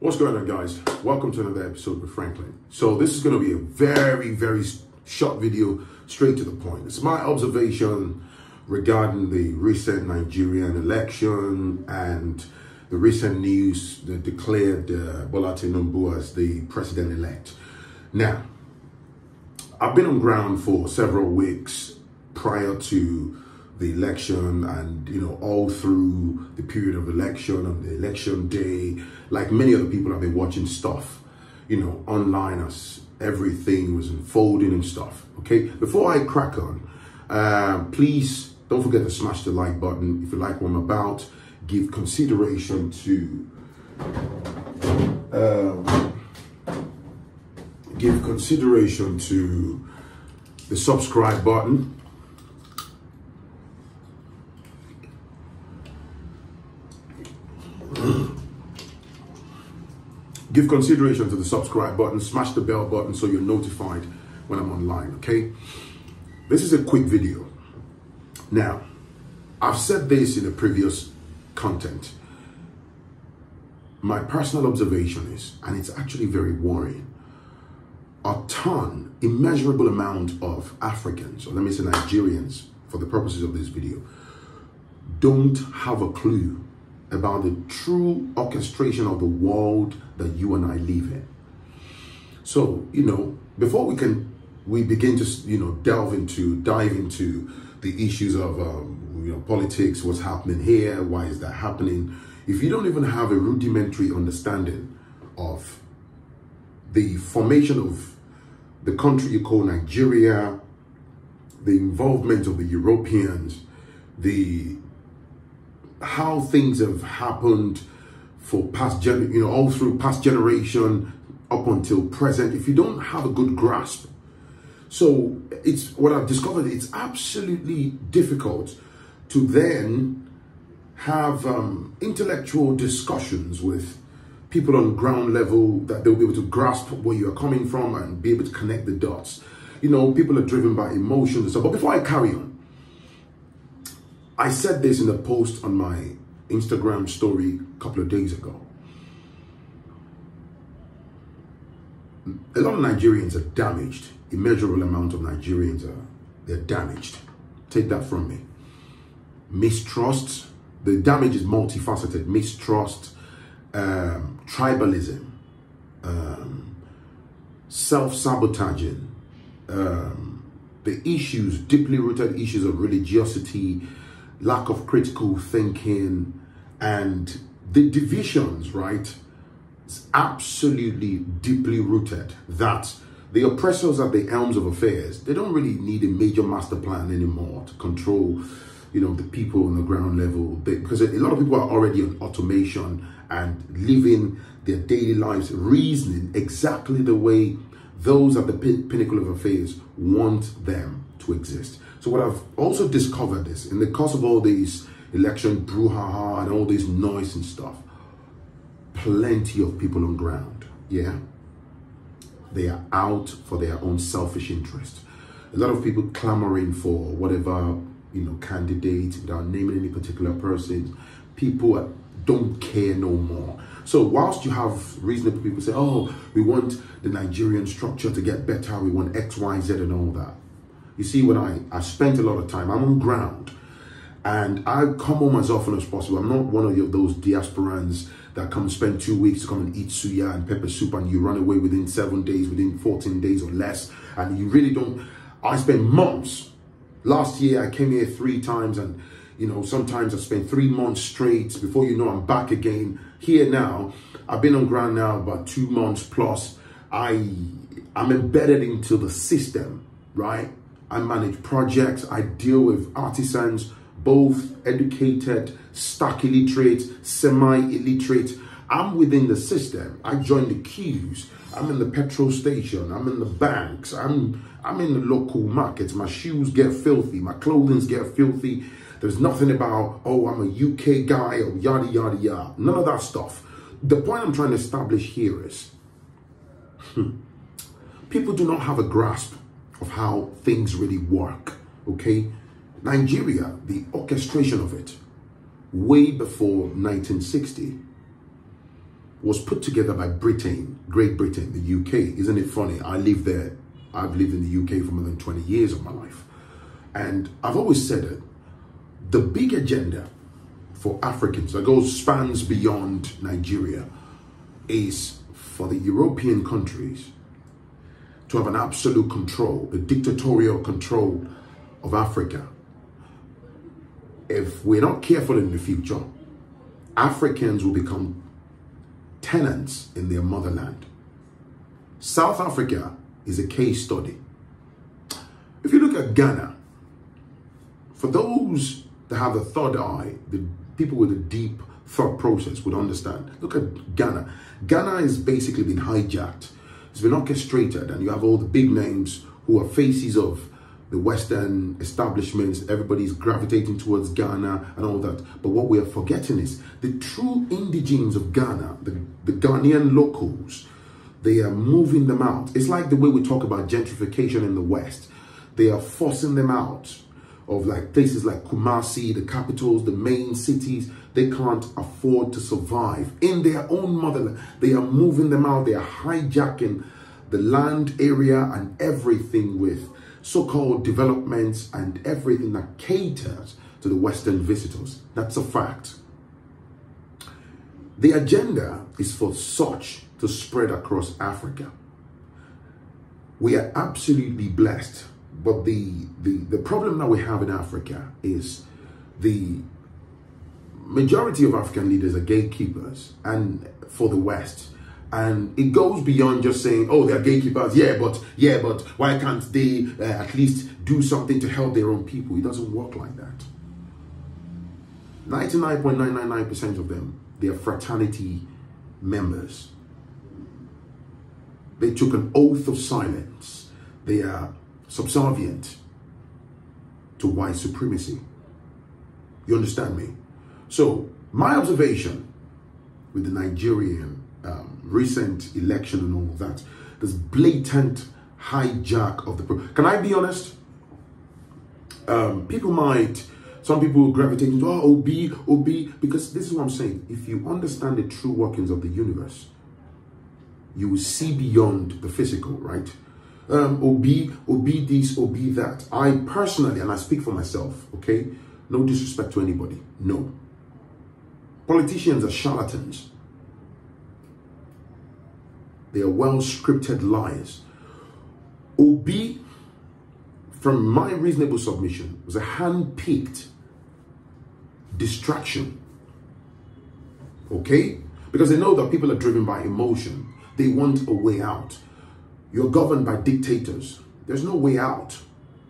What's going on, guys? Welcome to another episode with Phrankleen. So this is going to be a very short video, straight to the point. It's my observation regarding the recent Nigerian election and the recent news that declared Bola Tinubu as the president-elect. Now, I've been on ground for several weeks prior to the election and, all through the period of election, on the election day. Like many other people, I've been watching stuff, online as everything was unfolding and stuff, okay? Before I crack on, please don't forget to smash the like button if you like what I'm about. Give consideration to the subscribe button. Give consideration to the subscribe button, smash the bell button so you're notified when I'm online, okay? This is a quick video. Now, I've said this in a previous content. My personal observation is, and it's actually very worrying, immeasurable amount of Africans, or let me say Nigerians, for the purposes of this video, don't have a clue about the true orchestration of the world that you and I live in. So, before we begin to, dive into the issues of, politics, what's happening here, why is that happening? If you don't even have a rudimentary understanding of the formation of the country you call Nigeria, the involvement of the Europeans, how things have happened for all through past generation up until present, if you don't have a good grasp. So it's what I've discovered, it's absolutely difficult to then have intellectual discussions with people on ground level that they'll be able to grasp where you're coming from and be able to connect the dots. People are driven by emotions and stuff. But before I carry on, I said this in a post on my Instagram story a couple of days ago. A lot of Nigerians are damaged. Immeasurable amount of Nigerians they're damaged. Take that from me. Mistrust. The damage is multifaceted. Mistrust, tribalism, self-sabotaging, the issues, deeply rooted issues of religiosity, lack of critical thinking, and the divisions, right? It's absolutely deeply rooted that the oppressors at the helms of affairs, they don't really need a major master plan anymore to control, the people on the ground level. Because a lot of people are already on automation and living their daily lives, reasoning exactly the way those at the pinnacle of affairs want them to exist. So what I've also discovered is, in the course of all these election brouhaha and all this noise and stuff, plenty of people on ground, they are out for their own selfish interest. A lot of people clamoring for whatever, candidates without naming any particular person. People don't care no more. So whilst you have reasonable people say, oh, we want the Nigerian structure to get better, we want X, Y, Z and all that. You see, when I spent a lot of time, I'm on ground and I come home as often as possible. I'm not one of those diasporans that come spend 2 weeks to come and eat suya and pepper soup and you run away within 7 days, within 14 days or less. And you really don't. I spent months. Last year, I came here 3 times and, sometimes I spent 3 months straight. Before you know, I'm back again. Here now, I've been on ground now about 2 months plus. I'm embedded into the system, right? I manage projects. I deal with artisans, both educated, stark illiterate, semi-illiterate. I'm within the system. I join the queues. I'm in the petrol station. I'm in the banks. I'm in the local markets. My shoes get filthy. My clothing get filthy. There's nothing about, oh, I'm a UK guy or yada, yada, yada. None of that stuff. The point I'm trying to establish here is people do not have a grasp of how things really work, okay? Nigeria, the orchestration of it, way before 1960, was put together by Britain, Great Britain, the UK. Isn't it funny? I live there. I've lived in the UK for more than 20 years of my life. And I've always said it, the big agenda for Africans that spans beyond Nigeria is for the European countries to have an absolute control, the dictatorial control of Africa. If we're not careful in the future, Africans will become tenants in their motherland. South Africa is a case study. If you look at Ghana, for those that have a third eye, the people with a deep thought process would understand. Look at Ghana. Ghana has basically been hijacked. It's been orchestrated, and you have all the big names who are faces of the Western establishments. Everybody's gravitating towards Ghana and all that. But what we are forgetting is the true indigenes of Ghana, the Ghanaian locals. They are moving them out. It's like the way we talk about gentrification in the West. They are forcing them out of like places like Kumasi, the capitals, the main cities. They can't afford to survive in their own motherland. They are moving them out. They are hijacking the land area and everything with so-called developments and everything that caters to the Western visitors. That's a fact. The agenda is for such to spread across Africa. We are absolutely blessed, but the problem that we have in Africa is the majority of African leaders are gatekeepers and for the West. And it goes beyond just saying, oh, they're gatekeepers. Yeah, but why can't they at least do something to help their own people? It doesn't work like that. 99.999% of them, they are fraternity members. They took an oath of silence. They are subservient to white supremacy. You understand me? So my observation with the Nigerian recent election and all of that, this blatant hijack of the... Can I be honest? Some people gravitate into, oh, OB, because this is what I'm saying. If you understand the true workings of the universe, you will see beyond the physical, right? OB this, OB that. I personally, and I speak for myself, okay? No disrespect to anybody, no. Politicians are charlatans. They are well-scripted liars. OB, from my reasonable submission, was a hand-picked distraction. Okay? Because they know that people are driven by emotion. They want a way out. You're governed by dictators. There's no way out.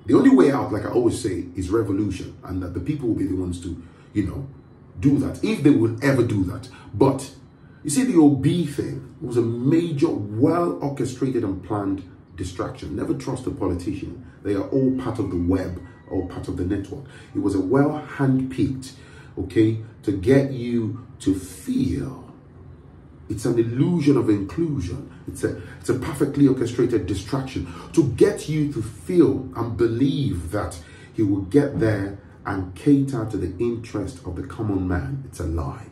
The only way out, like I always say, is revolution. And that the people will be the ones to, do that. If they will ever do that. But you see, the OB thing was a major, well-orchestrated and planned distraction. Never trust a politician. They are all part of the web, all part of the network. It was a well-handpicked, okay, to get you to feel it's an illusion of inclusion. It's a perfectly orchestrated distraction to get you to feel and believe that he will get there and cater to the interest of the common man. It's a lie.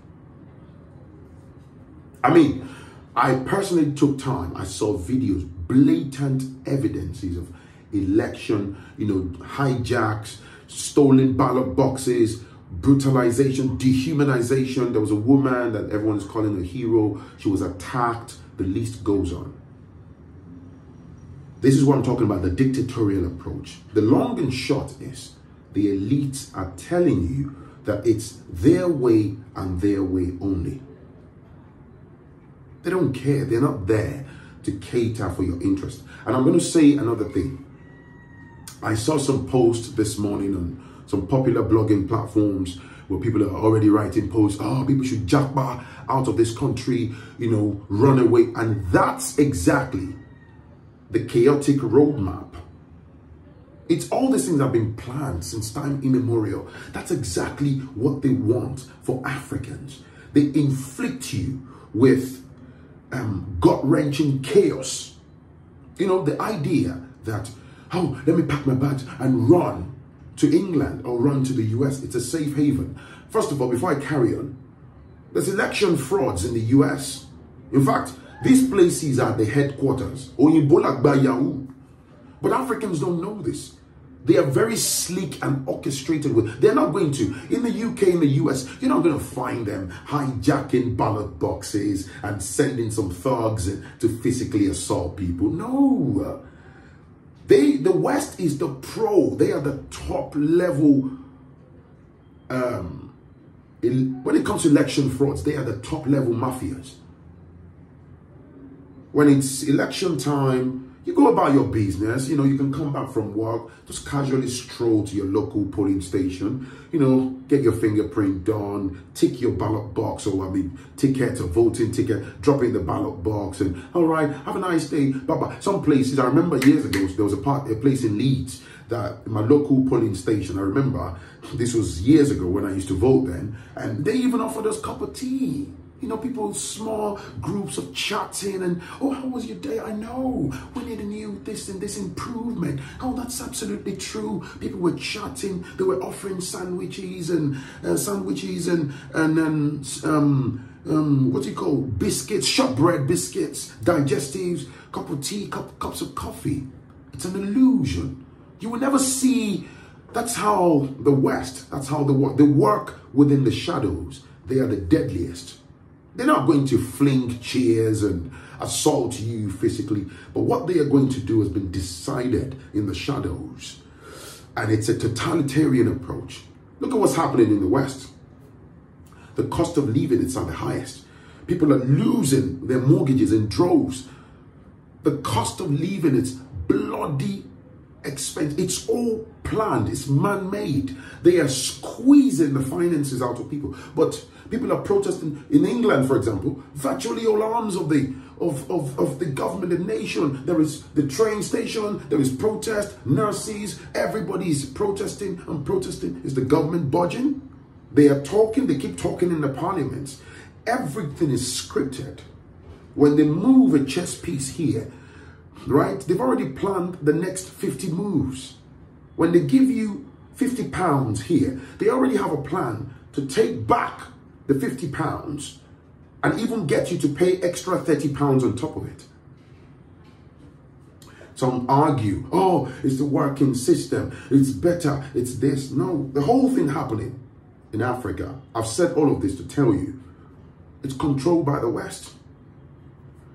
I mean, I personally took time. I saw videos, blatant evidences of election, hijacks, stolen ballot boxes, brutalization, dehumanization. There was a woman that everyone is calling a hero. She was attacked. The list goes on. This is what I'm talking about, the dictatorial approach. The long and short is the elites are telling you that it's their way and their way only. They don't care. They're not there to cater for your interest. And I'm going to say another thing. I saw some posts this morning on some popular blogging platforms where people are already writing posts. Oh, people should jackpot out of this country, run away. And that's exactly the chaotic roadmap. It's all these things that have been planned since time immemorial. That's exactly what they want for Africans. They inflict you with gut-wrenching chaos. The idea that, oh, let me pack my bags and run to England or run to the US. It's a safe haven. First of all, before I carry on, there's election frauds in the US. In fact, these places are the headquarters. But Africans don't know this. They are very sleek and orchestrated with. They're not going to, in the UK, in the US, you're not going to find them hijacking ballot boxes and sending some thugs to physically assault people. No. The West is the pro. They are the top level. When it comes to election frauds, they are the top level mafias. When it's election time, you go about your business, you know, you can come back from work, just casually stroll to your local polling station, you know, get your fingerprint done, tick your ballot box, or ticket, a voting ticket, drop in the ballot box, and all right, have a nice day, bye-bye. Some places, I remember years ago, there was a place in Leeds, that my local polling station, I remember, this was years ago when I used to vote then, and they even offered us a cup of tea. You know, people, small groups of chatting and, oh, how was your day? I know, we need a new this and this improvement. Oh, that's absolutely true. People were chatting, they were offering sandwiches and what do you call, biscuits, shortbread biscuits, digestives, cup of tea, cups of coffee. It's an illusion. You will never see. That's how the West, that's how they work within the shadows. They are the deadliest. They're not going to fling chairs and assault you physically, but what they are going to do has been decided in the shadows. And it's a totalitarian approach. Look at what's happening in the West. The cost of living is at the highest. People are losing their mortgages in droves. The cost of living is bloody expensive. It's all planned. It's man-made. They are squeezing the finances out of people. But people are protesting in England, for example. Virtually all arms of the government and nation. There is the train station. There is protest. Nurses. Everybody is protesting and protesting. Is the government budging? They are talking. They keep talking in the parliaments. Everything is scripted. When they move a chess piece here, right? They've already planned the next 50 moves. When they give you £50 here, they already have a plan to take back the £50 and even get you to pay extra £30 on top of it. Some argue, oh, it's the working system, it's better, it's this. No, the whole thing happening in Africa, I've said all of this to tell you, it's controlled by the West.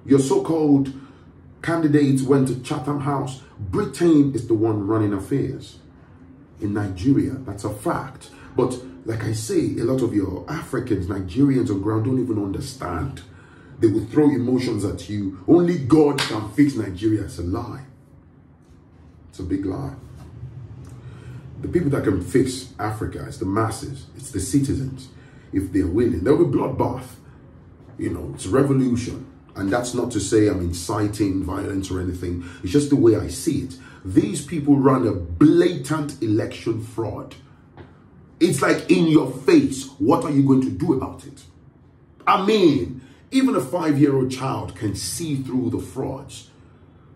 Your so-called candidates went to Chatham House. Britain is the one running affairs. In Nigeria, that's a fact. But like I say, a lot of your Africans, Nigerians on ground don't even understand. They will throw emotions at you. Only God can fix Nigeria. It's a lie. It's a big lie. The people that can fix Africa is the masses. It's the citizens. If they're willing, there'll be bloodbath. You know, it's revolution. And that's not to say I'm inciting violence or anything. It's just the way I see it. These people run a blatant election fraud. It's like in your face. What are you going to do about it? I mean, even a 5-year-old child can see through the frauds.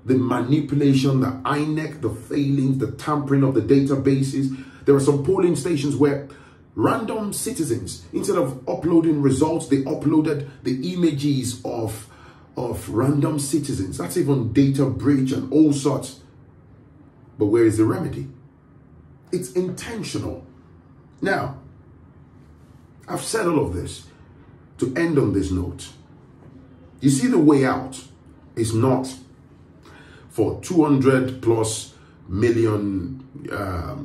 The manipulation, the INEC, the failings, the tampering of the databases. There are some polling stations where random citizens, instead of uploading results, they uploaded the images of random citizens. That's even data breach and all sorts. But where is the remedy? It's intentional. Now, I've said all of this to end on this note. You see, the way out is not for 200+ million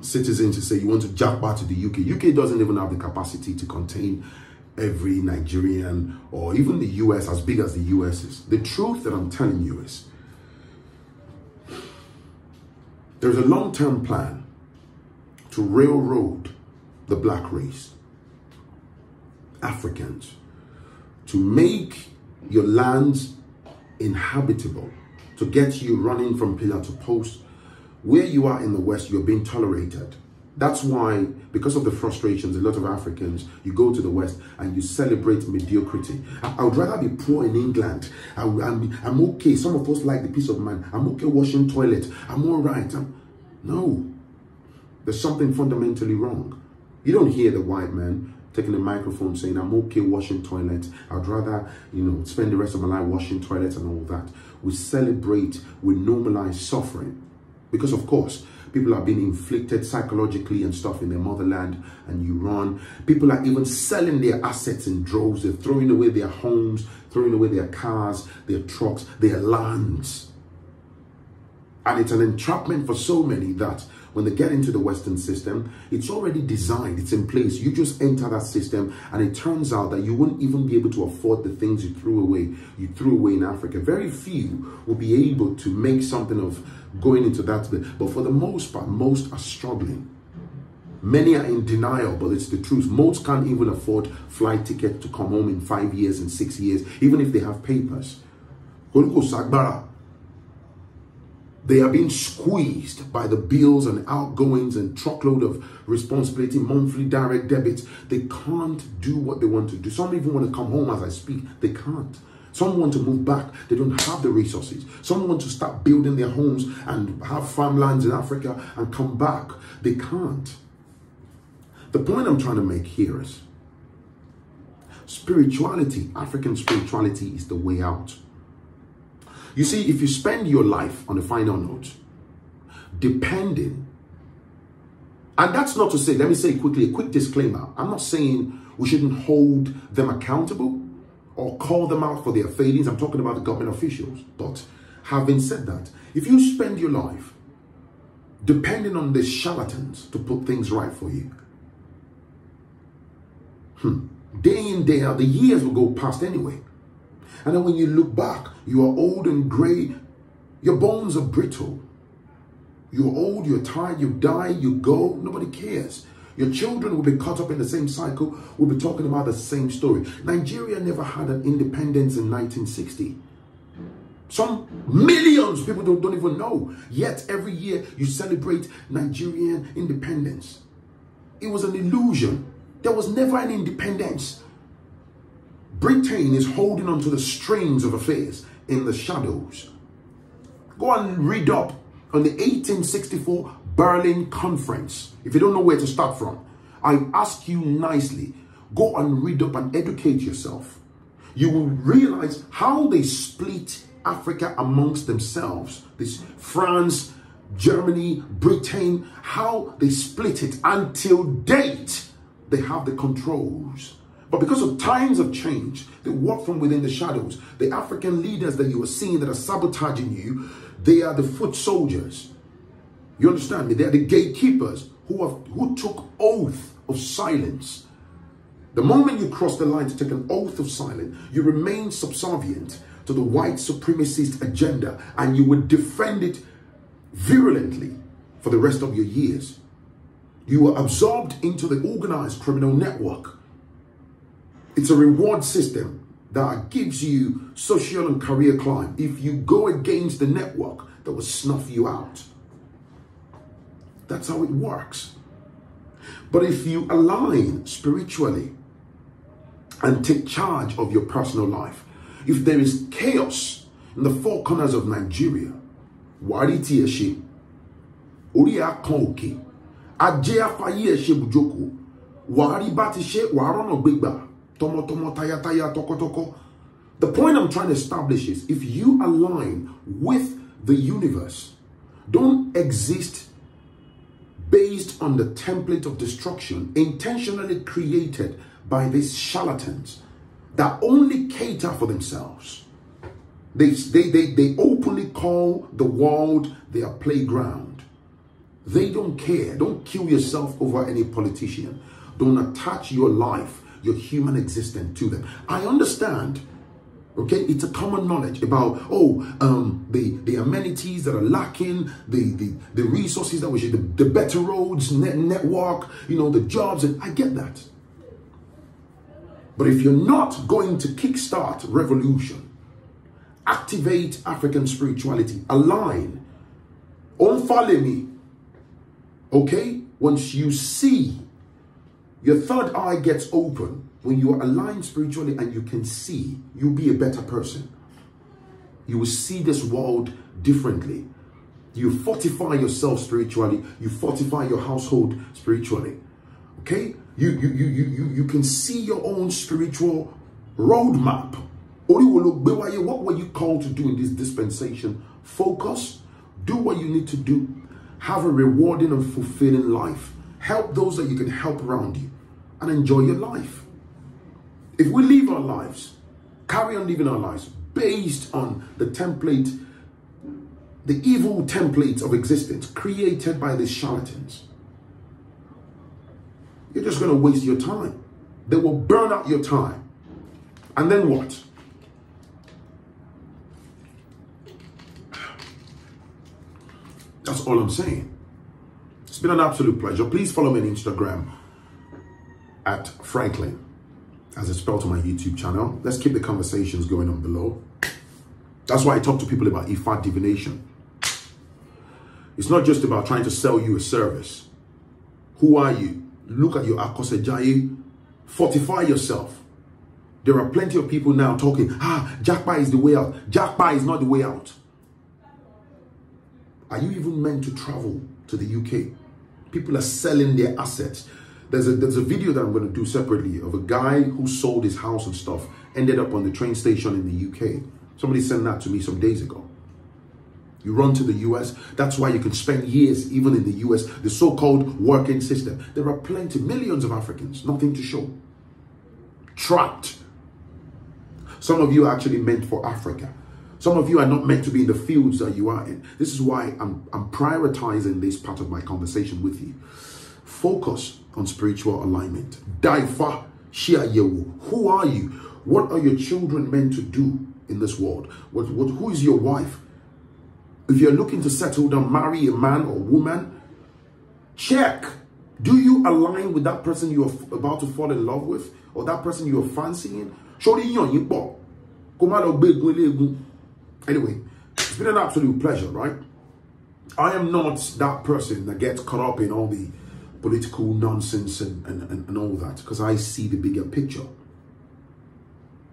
citizens to say you want to jackpot to the UK. UK doesn't even have the capacity to contain every Nigerian or even the US, as big as the US is. The truth that I'm telling you is there's a long-term plan to railroad the black race, Africans, to make your lands inhabitable, to get you running from pillar to post. Where you are in the West, you're being tolerated. That's why, because of the frustrations, a lot of Africans, you go to the West and you celebrate mediocrity. I would rather be poor in England. I'm okay. Some of us like the peace of mind. I'm okay washing toilets. I'm all right. No. There's something fundamentally wrong. You don't hear the white man taking a microphone saying, I'm okay washing toilets. I'd rather, spend the rest of my life washing toilets and all that. We celebrate, we normalize suffering. Because, of course, people are being inflicted psychologically and stuff in their motherland, and you run. People are even selling their assets in droves. They're throwing away their homes, throwing away their cars, their trucks, their lands. And it's an entrapment for so many that when they get into the Western system, it's already designed, it's in place. You just enter that system, and it turns out that you wouldn't even be able to afford the things you threw away in Africa. Very few will be able to make something of going into that. But for the most part, most are struggling. Many are in denial, but it's the truth. Most can't even afford flight tickets to come home in 5 years and 6 years, even if they have papers. They are being squeezed by the bills and outgoings and truckload of responsibility, monthly direct debits. They can't do what they want to do. Some even want to come home as I speak. They can't. Some want to move back. They don't have the resources. Some want to start building their homes and have farmlands in Africa and come back. They can't. The point I'm trying to make here is spirituality, African spirituality is the way out. You see, if you spend your life on a final note, depending, and that's not to say, let me say quickly, a quick disclaimer. I'm not saying we shouldn't hold them accountable or call them out for their failings. I'm talking about the government officials. But having said that, if you spend your life depending on the charlatans to put things right for you, day in, day out, the years will go past anyway. And then when you look back, you are old and gray. Your bones are brittle. You're old, you're tired, you die, you go. Nobody cares. Your children will be caught up in the same cycle. We'll be talking about the same story. Nigeria never had an independence in 1960. Some millions people don't even know. Yet every year you celebrate Nigerian independence. It was an illusion. There was never an independence. Britain is holding on to the strings of affairs in the shadows. Go and read up on the 1864 Berlin Conference. If you don't know where to start from, I ask you nicely, go and read up and educate yourself. You will realize how they split Africa amongst themselves. This France, Germany, Britain, how they split it. Until date, they have the controls. But because of times of change, they work from within the shadows. The African leaders that you are seeing that are sabotaging you, they are the foot soldiers. You understand me? They are the gatekeepers who took oath of silence. The moment you cross the line to take an oath of silence, you remain subservient to the white supremacist agenda, and you would defend it virulently for the rest of your years. You were absorbed into the organized criminal network. It's a reward system that gives you social and career climb. If you go against the network, that will snuff you out. That's how it works. But if you align spiritually and take charge of your personal life, if there is chaos in the four corners of Nigeria, wariti oria konke, ajea faye bujoko, wari batishe warono bigba. The point I'm trying to establish is, if you align with the universe, don't exist based on the template of destruction intentionally created by these charlatans that only cater for themselves. They openly call the world their playground. They don't care. Don't kill yourself over any politician. Don't attach your life, your human existence to them. I understand, okay, it's a common knowledge about, the amenities that are lacking, the resources that we should, the better roads, network, the jobs, and I get that. But if you're not going to kickstart revolution, activate African spirituality, align, unfollow me, okay, once you see your third eye gets open, when you are aligned spiritually and you can see, you'll be a better person. You will see this world differently. You fortify yourself spiritually. You fortify your household spiritually. Okay? You can see your own spiritual roadmap. What were you called to do in this dispensation? Focus, do what you need to do, have a rewarding and fulfilling life, help those that you can help around you, and enjoy your life. If we live our lives, carry on living our lives based on the template, the evil templates of existence created by these charlatans, you're just going to waste your time. They will burn out your time. And then what? That's all I'm saying. It's been an absolute pleasure. Please follow me on Instagram at Phrankleen, as it's spelled on my YouTube channel. Let's keep the conversations going on below. That's why I talk to people about Ifa divination. It's not just about trying to sell you a service. Who are you? Look at your Akosejaye. Fortify yourself. There are plenty of people now talking, Jackpot is the way out. Jackpot is not the way out. Are you even meant to travel to the UK? People are selling their assets. There's a video that I'm going to do separately of a guy who sold his house and stuff, ended up on the train station in the UK. Somebody sent that to me some days ago. You run to the US, that's why you can spend years even in the US, the so-called working system. There are plenty, millions of Africans, nothing to show. Trapped. Some of you are actually meant for Africa. Some of you are not meant to be in the fields that you are in. This is why I'm prioritizing this part of my conversation with you. Focus on spiritual alignment. Daifa Shiayewu. Who are you? What are your children meant to do in this world? Who is your wife? If you're looking to settle down, marry a man or woman, check. Do you align with that person you're about to fall in love with? Or that person you're fancying? Anyway, it's been an absolute pleasure, right? I am not that person that gets caught up in all the political nonsense and all that, because I see the bigger picture.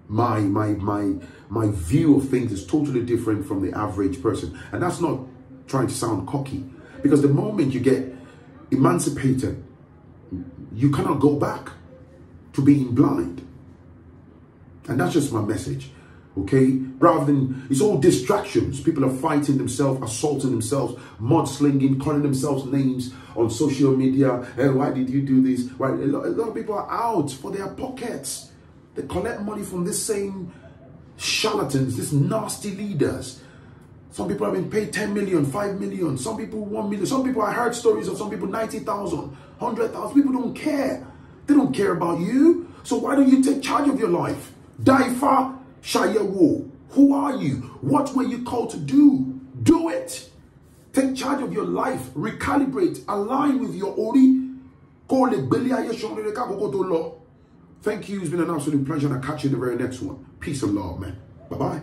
My view of things is totally different from the average person. And that's not trying to sound cocky, because the moment you get emancipated, you cannot go back to being blind. And that's just my message. Okay, rather than, it's all distractions. People are fighting themselves, assaulting themselves, mudslinging, calling themselves names on social media. Hey, why did you do this? Why? A lot of people are out for their pockets. They collect money from this same charlatans, these nasty leaders. Some people have been paid 10 million, 5 million. Some people 1 million. Some people, I heard stories of some people 90,000, 100,000. People don't care. They don't care about you. So why don't you take charge of your life? Daifa Shayewo. Who are you? What were you called to do? Do it. Take charge of your life. Recalibrate. Align with your Ori. Thank you. It's been an absolute pleasure. And I'll catch you in the very next one. Peace and love, man. Bye-bye.